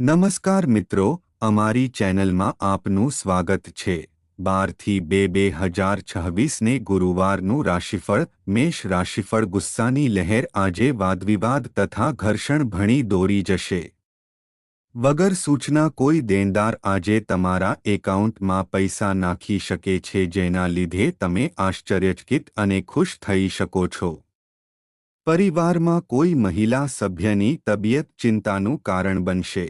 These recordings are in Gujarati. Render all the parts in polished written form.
નમસ્કાર મિત્રો, અમારી ચેનલમાં આપનું સ્વાગત છે। 12 થી 2 2026ને ગુરુવારનું રાશિફળ મેષ રાશિફળ ગુસ્સાની લહેર આજે વાદવિવાદ તથા ઘર્ષણ ભણી દોરી જશે। વગર સૂચના કોઈ દેણદાર આજે તમારા એકાઉન્ટમાં પૈસા નાખી શકે છે જેના લીધે તમે આશ્ચર્યચકિત અને ખુશ થઈ શકો છો। પરિવારમાં કોઈ મહિલા સભ્યની તબિયત ચિંતાનું કારણ બનશે।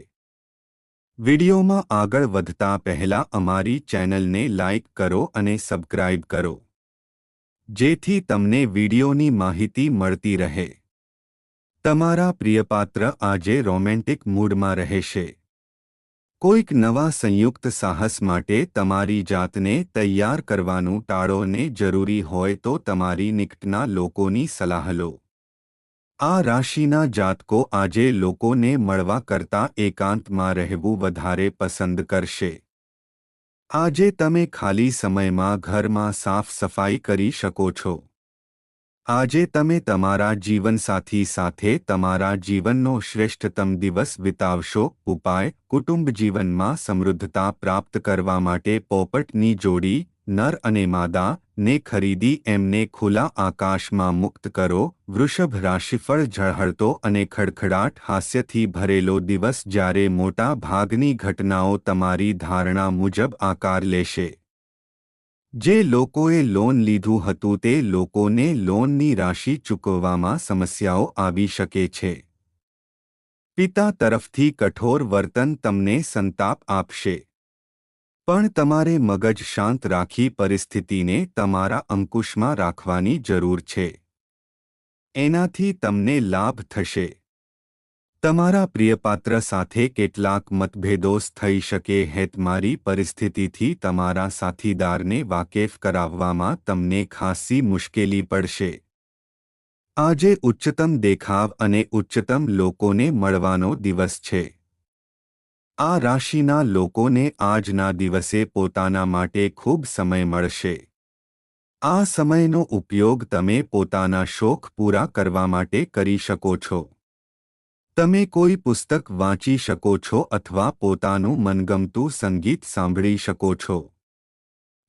વિડિયોમાં આગળ વધતા પહેલા અમારી ચેનલને લાઇક કરો અને સબસ્ક્રાઇબ કરો, જેથી તમને વિડિયોની માહિતી મળતી રહે। તમારા પ્રિયપાત્ર આજે રોમેન્ટિક મૂડમાં રહેશે। કોઈક નવા સંયુક્ત સાહસ માટે તમારી જાતને તૈયાર કરવાનું ટાળો ને જરૂરી હોય તો તમારી નિકટના લોકોની સલાહ લો। આ રાશિના જાતકો આજે લોકોને મળવા કરતાં એકાંતમાં રહેવું વધારે પસંદ કરશે। આજે તમે ખાલી સમયમાં ઘરમાં સાફ સફાઈ કરી શકો છો। આજે તમે તમારા જીવનસાથી સાથે તમારા જીવનનો શ્રેષ્ઠતમ દિવસ વિતાવશો। ઉપાય: કુટુંબ જીવનમાં સમૃદ્ધતા પ્રાપ્ત કરવા માટે પોપટની જોડી, નર અને માદા, ને ખરીદી એમને ખુલ્લા આકાશમાં મુક્ત કરો। વૃષભ રાશિફળ ઝળહળતો અને ખડખડાટ હાસ્યથી ભરેલો દિવસ જ્યારે મોટા ભાગની ઘટનાઓ તમારી ધારણા મુજબ આકાર લેશે। જે લોકોએ લોન લીધું હતું તે લોકોને લોનની રાશિ ચૂકવવામાં સમસ્યાઓ આવી શકે છે। પિતા તરફથી કઠોર વર્તન તમને સંતાપ આપશે, પણ તમારે મગજ શાંત રાખી પરિસ્થિતિને તમારા અંકુશમાં રાખવાની જરૂર છે। એનાથી તમને લાભ થશે। તમારા પ્રિયપાત્ર સાથે કેટલાક મતભેદો થઈ શકે। હેતમારી પરિસ્થિતિથી તમારા સાથીદારને વાકેફ કરાવવામાં તમને ખાસી મુશ્કેલી પડશે। આજે ઉચ્ચતમ દેખાવ અને ઉચ્ચતમ લોકોને મળવાનો દિવસ છે। આ રાશિના લોકોને આજના દિવસે પોતાના માટે ખૂબ સમય મળશે। આ સમયનો ઉપયોગ તમે પોતાના શોખ પૂરા કરવા માટે કરી શકો છો। તમે કોઈ પુસ્તક વાંચી શકો છો અથવા પોતાનું મનગમતું સંગીત સાંભળી શકો છો।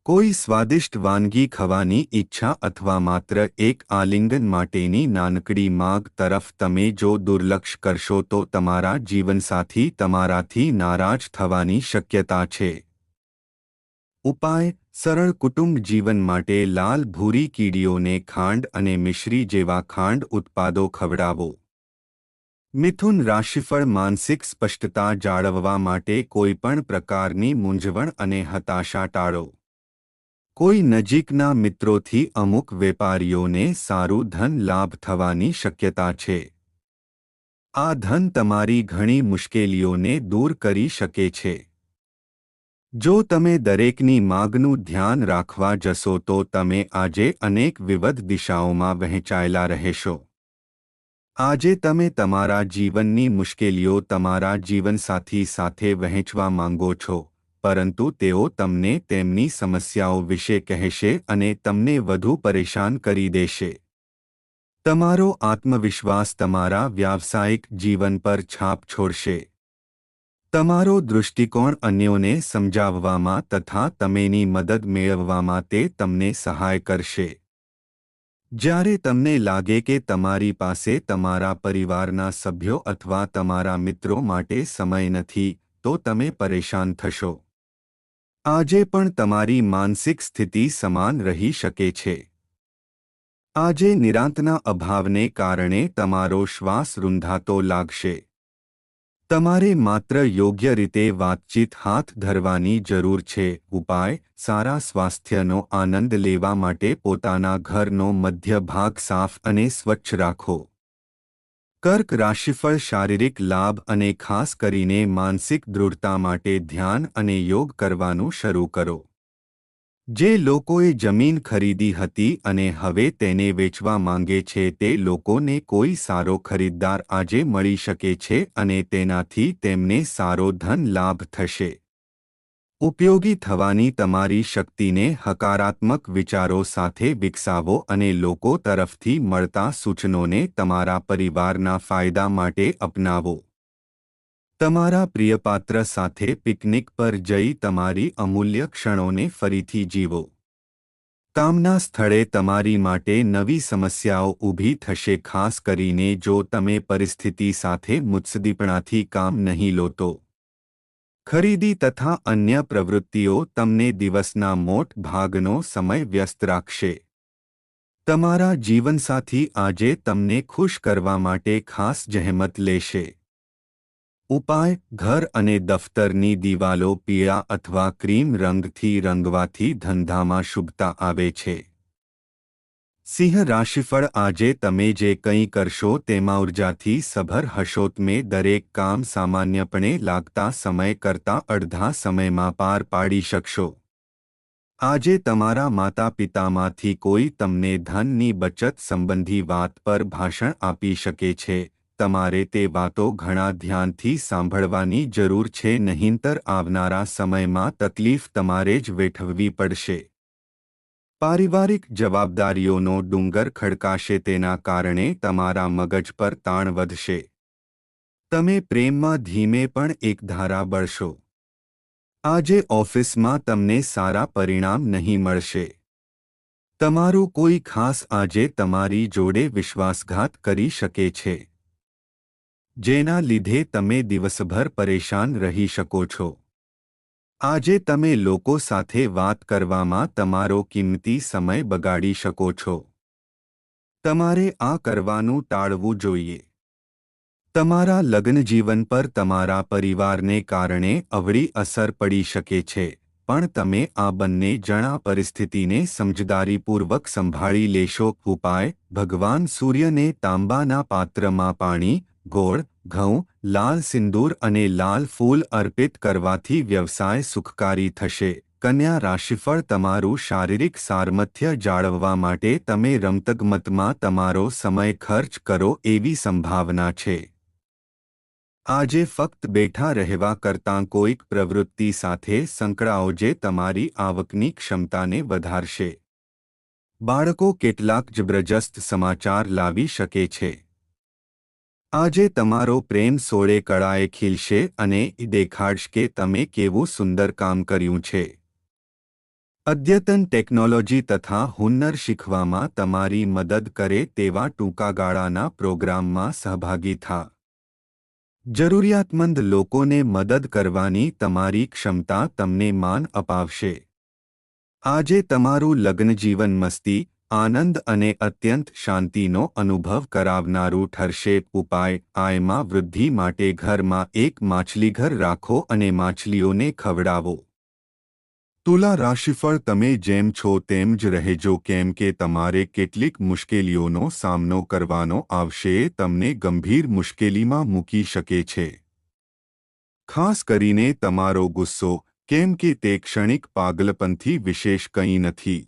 કોઈ સ્વાદિષ્ટ વાનગી ખાવાની ઈચ્છા અથવા માત્ર એક આલિંગન માટેની નાનકડી માગ તરફ તમે જો દુર્લક્ષ કરશો તો તમારા જીવનસાથી તમારાથી નારાજ થવાની શક્યતા છે। ઉપાય: સરળ કુટુંબ જીવન માટે લાલ ભૂરી કીડીઓને ખાંડ અને મિશ્રી જેવા ખાંડ ઉત્પાદો ખવડાવો। મિથુન રાશિફળ માનસિક સ્પષ્ટતા જાળવવા માટે કોઈપણ પ્રકારની મૂંઝવણ અને હતાશા ટાળો। કોઈ નજીકના મિત્રોથી અમુક વેપારીઓને સારું ધન લાભ થવાની શક્યતા છે। આ ધન તમારી ઘણી મુશ્કેલીઓને દૂર કરી શકે છે। જો તમે દરેકની માગનું ધ્યાન રાખવા જશો તો તમે આજે અનેક વિવિધ દિશાઓમાં વહેંચાયેલા રહેશો। આજે તમે તમારા જીવનની મુશ્કેલીઓ તમારા જીવનસાથી સાથે વહેંચવા માંગો છો, પરંતુ તેઓ તમને તેમની સમસ્યાઓ વિશે કહેશે અને તમને વધુ પરેશાન કરી દેશે। તમારો આત્મવિશ્વાસ તમારા વ્યાવસાયિક જીવન પર છાપ છોડશે। તમારો દૃષ્ટિકોણ અન્યોને સમજાવવામાં તથા તમેની મદદ મેળવવામાં તે તમને સહાય કરશે। જ્યારે તમને લાગે કે તમારી પાસે તમારા પરિવારના સભ્યો અથવા તમારા મિત્રો માટે સમય નથી, તો તમે પરેશાન થશો। આજે પણ તમારી માનસિક સ્થિતિ સમાન રહી શકે છે। આજે નિરાંતના અભાવને કારણે તમારો શ્વાસ રૂંધાતો લાગશે। તમારે માત્ર યોગ્ય રીતે વાતચીત હાથ ધરવાની જરૂર છે। ઉપાય: સારા સ્વાસ્થ્યનો આનંદ લેવા માટે પોતાના ઘરનો મધ્ય ભાગ સાફ અને સ્વચ્છ રાખો। કર્ક રાશિફળ શારીરિક લાભ અને ખાસ કરીને માનસિક દૃઢતા માટે ધ્યાન અને યોગ કરવાનું શરૂ કરો। જે લોકોએ જમીન ખરીદી હતી અને હવે તેને વેચવા માંગે છે તે લોકોને કોઈ સારો ખરીદદાર આજે મળી શકે છે અને તેનાથી તેમને સારો ધન લાભ થશે। ઉપયોગી થવાની તમારી શક્તિને હકારાત્મક વિચારો સાથે વિકસાવો અને લોકો તરફથી મળતા સૂચનોને તમારા પરિવારના ફાયદા માટે અપનાવો। તમારા પ્રિયપાત્ર સાથે પિકનિક પર જઈ તમારી અમૂલ્ય ક્ષણોને ફરીથી જીવો. કામના સ્થળે તમારી માટે નવી સમસ્યાઓ ઊભી થશે, ખાસ કરીને જો તમે પરિસ્થિતિ સાથે મુત્સદીપણાથી કામ નહીં લો તો. ખરીદી તથા અન્ય પ્રવૃત્તિઓ તમને દિવસના મોટ ભાગનો સમય વ્યસ્ત રાખશે. તમારા જીવનસાથી આજે તમને ખુશ કરવા માટે ખાસ જહેમત લેશે. ઉપાય: ઘર અને દફતરની દિવાલો પીળા અથવા ક્રીમ રંગથી રંગવાથી ધંધામાં શુભતા આવે છે. સિંહ રાશિફળ: આજે તમે જે કંઈ કરશો તેમાં ઉર્જાથી સભર હશો. તમે દરેક કામ સામાન્યપણે લાગતા સમય કરતાં અડધા સમયમાં પાર પાડી શકશો. આજે તમારા માતા-પિતામાંથી કોઈ તમને ધનની બચત સંબંધી વાત પર ભાષણ આપી શકે છે. તમારે તે વાતો ઘણા ધ્યાનથી સાંભળવાની જરૂર છે, નહીંતર આવનારા સમયમાં તકલીફ તમારે જ વેઠવવી પડશે. પારિવારિક જવાબદારીઓનો ડુંગર ખડકાશે, તેના કારણે તમારા મગજ પર તાણ વધશે. તમે પ્રેમમાં ધીમે પણ એકધારા બળશો. આજે ઓફિસમાં તમને સારા પરિણામ નહીં મળશે. તમારું કોઈ ખાસ આજે તમારી જોડે વિશ્વાસઘાત કરી શકે છે, જેના લીધે તમે દિવસભર પરેશાન રહી શકો છો. આજે તમે લોકો સાથે વાત કરવામાં તમારો કિંમતી સમય બગાડી શકો છો. તમારે આ કરવાનું ટાળવું જોઈએ. તમારા લગ્નજીવન પર તમારા પરિવારને કારણે અવળી અસર પડી શકે છે, પણ તમે આ બંને જણા પરિસ્થિતિને સમજદારીપૂર્વક સંભાળી લેશો. ઉપાય: ભગવાન સૂર્યને તાંબાના પાત્રમાં પાણી, ગોળ, ઘઉં, લાલ સિંદૂર અને લાલ ફૂલ અર્પિત કરવાથી વ્યવસાય સુખકારી થશે. કન્યા રાશિફળ: તમારું શારીરિક સામર્થ્ય જાળવવા માટે તમે રમતગમતમાં તમારો સમય ખર્ચ કરો એવી સંભાવના છે. આજે ફક્ત બેઠા રહેવા કરતાં કોઈક પ્રવૃત્તિ સાથે સંકળાઓ જે તમારી આવકની ક્ષમતાને વધારશે. બાળકો કેટલાક જબરજસ્ત સમાચાર લાવી શકે છે. આજે તમારો પ્રેમ સોળે કળાએ ખીલશે અને એ દેખાડશે કે તમે કેવું સુંદર કામ કર્યું છે. અદ્યતન ટેકનોલોજી તથા હુન્નર શીખવામાં તમારી મદદ કરે તેવા ટૂંકાગાળાના પ્રોગ્રામમાં સહભાગી થા. જરૂરિયાતમંદ લોકોને મદદ કરવાની તમારી ક્ષમતા તમને માન અપાવશે. આજે તમારું લગ્નજીવન મસ્તી, આનંદ અને અત્યંત શાંતિનો અનુભવ કરાવનારું ઠરશે. ઉપાય: આયમાં વૃદ્ધિ માટે ઘરમાં એક માછલીઘર રાખો અને માછલીઓને ખવડાવો. તુલા રાશિફળ: તમે જેમ છો તેમ જ રહેજો, કેમ કે તમારે કેટલીક મુશ્કેલીઓનો સામનો કરવાનો આવશે. તમને ગંભીર મુશ્કેલીમાં મૂકી શકે છે, ખાસ કરીને તમારો ગુસ્સો, કેમ કે તે ક્ષણિક પાગલપનથી વિશેષ કંઈ નથી.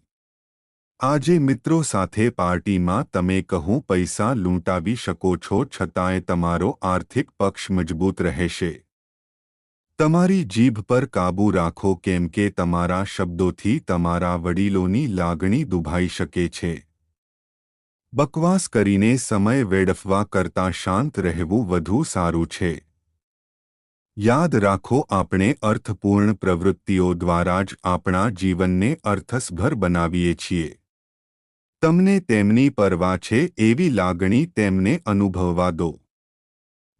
આજે મિત્રો સાથે પાર્ટીમાં તમે કહું પૈસા લૂંટાવી શકો છો, છતાંય તમારો આર્થિક પક્ષ મજબૂત રહેશે. તમારી જીભ પર કાબૂ રાખો, કેમ કે તમારા શબ્દોથી તમારા વડીલોની લાગણી દુભાઈ શકે છે. બકવાસ કરીને સમય વેડફવા કરતાં શાંત રહેવું વધુ સારું છે. યાદ રાખો, આપણે અર્થપૂર્ણ પ્રવૃત્તિઓ દ્વારા જ આપણા જીવનને અર્થસભર બનાવીએ છીએ. તમને તેમની પરવા છે એવી લાગણી તેમને અનુભવવા દો.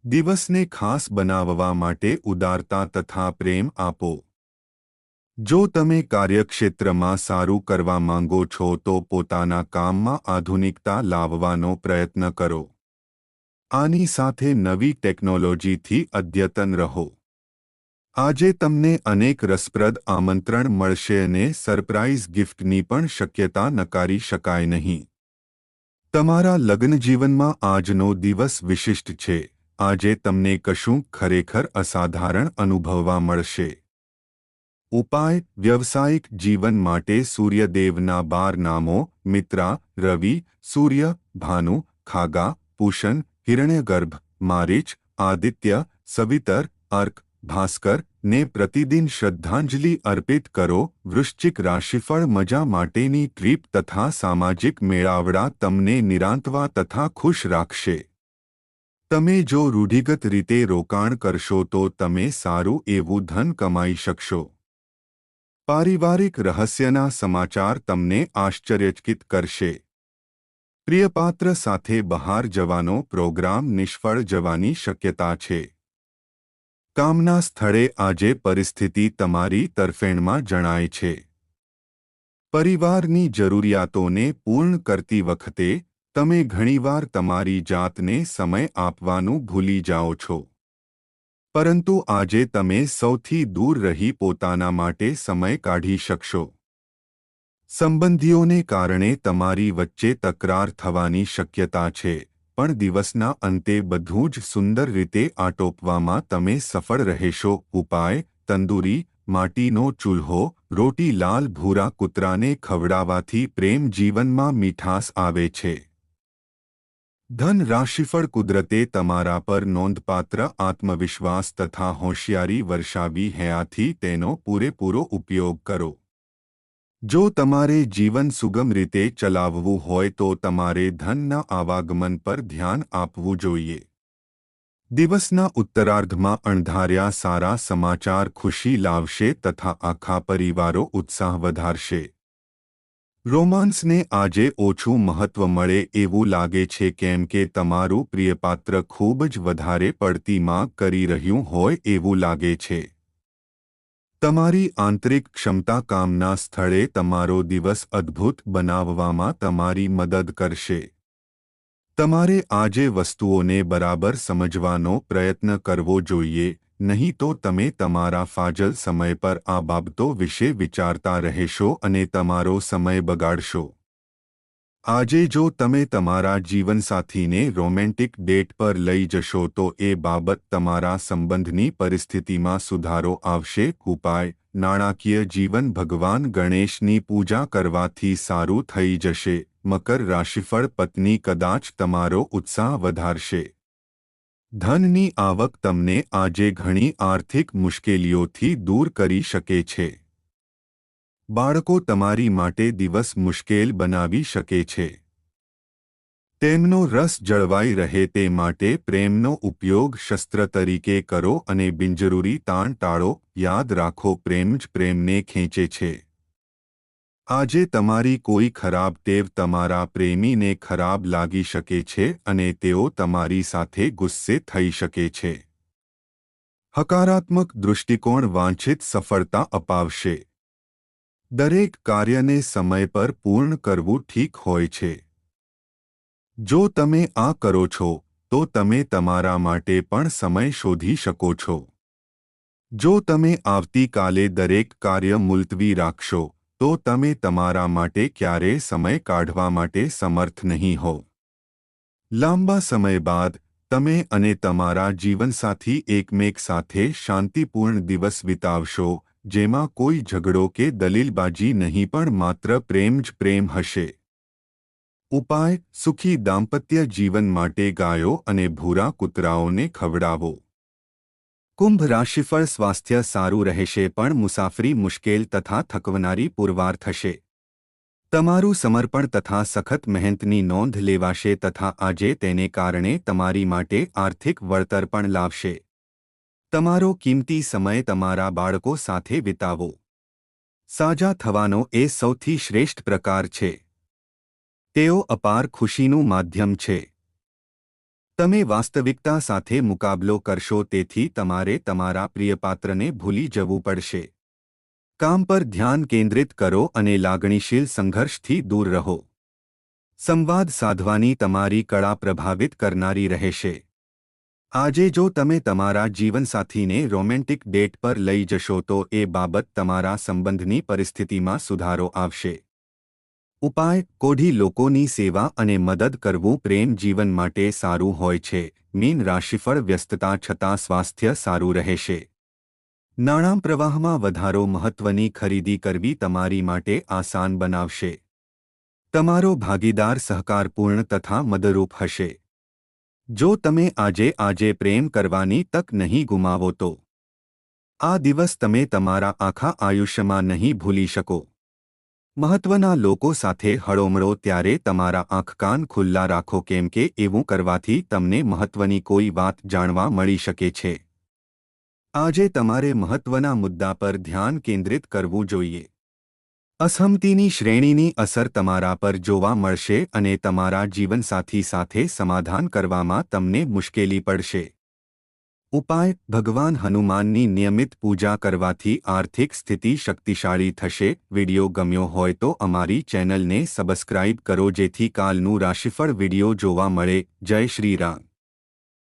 દિવસને ખાસ બનાવવા માટે ઉદારતા તથા પ્રેમ આપો. જો તમે કાર્યક્ષેત્રમાં સારું કરવા માંગો છો તો પોતાના કામમાં આધુનિકતા લાવવાનો પ્રયત્ન કરો. આની સાથે નવી ટેકનોલોજીથી અદ્યતન રહો. આજે તમને અનેક રસપ્રદ આમંત્રણ મળશે અને સરપ્રાઇઝ ગિફ્ટની પણ શક્યતા નકારી શકાય નહીં. તમારા લગ્નજીવનમાં આજનો દિવસ વિશિષ્ટ છે. આજે તમને કશું ખરેખર અસાધારણ અનુભવવા મળશે. ઉપાય: વ્યવસાયિક જીવન માટે સૂર્યદેવના 12 નામો: મિત્રા, રવિ, સૂર્ય, ભાનુ, ખાગા, પૂષણ, હિરણ્યગર્ભ, મારીચ, આદિત્ય, સવિતર, અર્ક, ભાસ્કર ને પ્રતિદિન શ્રદ્ધાંજલિ અર્પિત કરો. વૃશ્ચિક રાશિફળ: મજા માટેની ટ્રીપ તથા સામાજિક મેળાવડા તમને નિરાંતવા તથા ખુશ રાખશે. તમે જો રૂઢિગત રીતે રોકાણ કરશો તો તમે સારું એવું ધન કમાઈ શકશો. પારિવારિક રહસ્યના સમાચાર તમને આશ્ચર્યચકિત કરશે. પ્રિયપાત્ર સાથે બહાર જવાનો પ્રોગ્રામ નિષ્ફળ જવાની શક્યતા છે. કામના સ્થળે આજે પરિસ્થિતિ તમારી તરફેણમાં જણાય છે. પરિવારની જરૂરિયાતોને પૂર્ણ કરતી વખતે તમે ઘણીવાર તમારી જાતને સમય આપવાનું ભૂલી જાઓ છો. પરંતુ આજે તમે સૌથી દૂર રહી પોતાના માટે સમય કાઢી શકશો. સંબંધીઓને કારણે તમારી વચ્ચે તકરાર થવાની શક્યતા છે, પણ દિવસના અંતે બધું જ સુંદર રીતે આટોપવામાં તમે સફળ રહેશો. ઉપાય: તંદૂરી માટીનો ચૂલ્હો, રોટી લાલ ભૂરા કૂતરાને ખવડાવવાથી પ્રેમ જીવનમાં મીઠાશ આવે છે. ધન રાશિફળ: કુદરતે તમારા પર નોંધપાત્ર આત્મવિશ્વાસ તથા હોશિયારી વર્ષાવી છે, આથી તેનો પૂરેપૂરો ઉપયોગ કરો. જો તમારે જીવન સુગમ રીતે ચલાવવું હોય તો તમારે ધનના આવાગમન પર ધ્યાન આપવું જોઈએ. દિવસના ઉત્તરાર્ધમાં અણધાર્યા સારા સમાચાર ખુશી લાવશે તથા આખા પરિવારો ઉત્સાહ વધારશે. રોમાન્સને આજે ઓછું મહત્વ મળે એવું લાગે છે, કેમ કે તમારું પ્રિયપાત્ર ખૂબ જ વધારે પડતી માંગ કરી રહ્યું હોય એવું લાગે છે. તમારી આંતરિક ક્ષમતા કામના સ્થળે તમારો દિવસ અદ્ભુત બનાવવામાં તમારી મદદ કરશે. તમારે આજે વસ્તુઓને બરાબર સમજવાનો પ્રયત્ન કરવો જોઈએ, નહીં તો તમે તમારા ફાજલ સમય પર આ બાબતો વિશે વિચારતા રહેશો અને તમારો સમય બગાડશો. આજે જો તમે તમારા જીવનસાથીને રોમેન્ટિક ડેટ પર લઈ જશો તો એ બાબત તમારા સંબંધની પરિસ્થિતિમાં સુધારો આવશે. ઉપાય: નાણાકીય જીવન ભગવાન ગણેશની પૂજા કરવાથી સારું થઈ જશે. મકર રાશિફળ: પત્ની કદાચ તમારો ઉત્સાહ વધારશે. ધનની આવક તમને આજે ઘણી આર્થિક મુશ્કેલીઓથી દૂર કરી શકે છે. બાળકો તમારી માટે દિવસ મુશ્કેલ બનાવી શકે છે. તેમનો રસ જળવાઈ રહે તે માટે પ્રેમનો ઉપયોગ શસ્ત્ર તરીકે કરો અને બિનજરૂરી તાણ ટાળો. યાદ રાખો, પ્રેમ જ પ્રેમને ખેંચે છે. આજે તમારી કોઈ ખરાબ ટેવ તમારા પ્રેમીને ખરાબ લાગી શકે છે અને તેઓ તમારી સાથે ગુસ્સે થઈ શકે છે. હકારાત્મક દૃષ્ટિકોણ વાંછિત સફળતા અપાવશે. દરેક કાર્યને સમય પર પૂર્ણ કરવું ઠીક હોય છે. જો તમે આ કરો છો તો તમે તમારા માટે પણ સમય શોધી શકો છો. જો તમે આવતીકાલે દરેક કાર્ય મુલતવી રાખશો તો તમે તમારા માટે ક્યારેય સમય કાઢવા માટે સમર્થ નહીં હો. લાંબા સમય બાદ તમે અને તમારા જીવનસાથી એકમેક સાથે શાંતિપૂર્ણ દિવસ વિતાવશો, જેમાં કોઈ ઝઘડો કે દલીલબાજી નહીં પણ માત્ર પ્રેમ જ પ્રેમ હશે. ઉપાય: સુખી દાંપત્ય જીવન માટે ગાયો અને ભૂરા કૂતરાઓને ખવડાવો. કુંભ રાશિફળ: સ્વાસ્થ્ય સારું રહેશે પણ મુસાફરી મુશ્કેલ તથા થકવનારી પુરવાર થશે. તમારું સમર્પણ તથા સખત મહેનતની નોંધ લેવાશે તથા આજે તેને કારણે તમારી માટે આર્થિક વળતર પણ લાવશે. તમારો કિંમતી સમય તમારા બાળકો સાથે વિતાવો. સાજા થવાનો એ સૌથી શ્રેષ્ઠ પ્રકાર છે. તેઓ અપાર ખુશીનું માધ્યમ છે. તમે વાસ્તવિકતા સાથે મુકાબલો કરશો, તેથી તમારે તમારા પ્રિયપાત્રને ભૂલી જવું પડશે. કામ પર ધ્યાન કેન્દ્રિત કરો અને લાગણીશીલ સંઘર્ષથી દૂર રહો. સંવાદ સાધવાની તમારી કળા પ્રભાવિત કરનારી રહેશે. આજે જો તમે તમારા જીવનસાથીને રોમેન્ટિક ડેટ પર લઈ જશો તો એ બાબત તમારા સંબંધની પરિસ્થિતિમાં સુધારો આવશે. ઉપાય: કોઢી લોકોની સેવા અને મદદ કરવું પ્રેમ જીવન માટે સારું હોય છે. મીન રાશિફળ: વ્યસ્તતા છતાં સ્વાસ્થ્ય સારું રહેશે. નાણાં પ્રવાહમાં વધારો મહત્વની ખરીદી કરવી તમારી માટે આસાન બનાવશે. તમારો ભાગીદાર સહકારપૂર્ણ તથા મદદરૂપ હશે. જો તમે આજે પ્રેમ કરવાની તક નહીં ગુમાવો તો આ દિવસ તમે તમારા આખા આયુષ્યમાં નહીં ભૂલી શકો. મહત્વના લોકો સાથે હળોમળો ત્યારે તમારા આંખ કાન ખુલ્લા રાખો કેમ કે એવું કરવાથી તમને મહત્વની કોઈ વાત જાણવા મળી શકે છે. આજે તમારે મહત્વના મુદ્દા પર ધ્યાન કેન્દ્રિત કરવું જોઈએ. અસહમતિની શ્રેણીની અસર તમારા પર જોવા મળશે અને તમારા જીવનસાથી સાથે સમાધાન કરવામાં તમને મુશ્કેલી પડશે. ઉપાય: ભગવાન હનુમાનની નિયમિત પૂજા કરવાથી આર્થિક સ્થિતિ શક્તિશાળી થશે. વિડિયો ગમ્યો હોય તો અમારી ચેનલને સબસ્ક્રાઇબ કરો જેથી કાલનું રાશિફળ વિડિયો જોવા મળે. જય શ્રી રામ.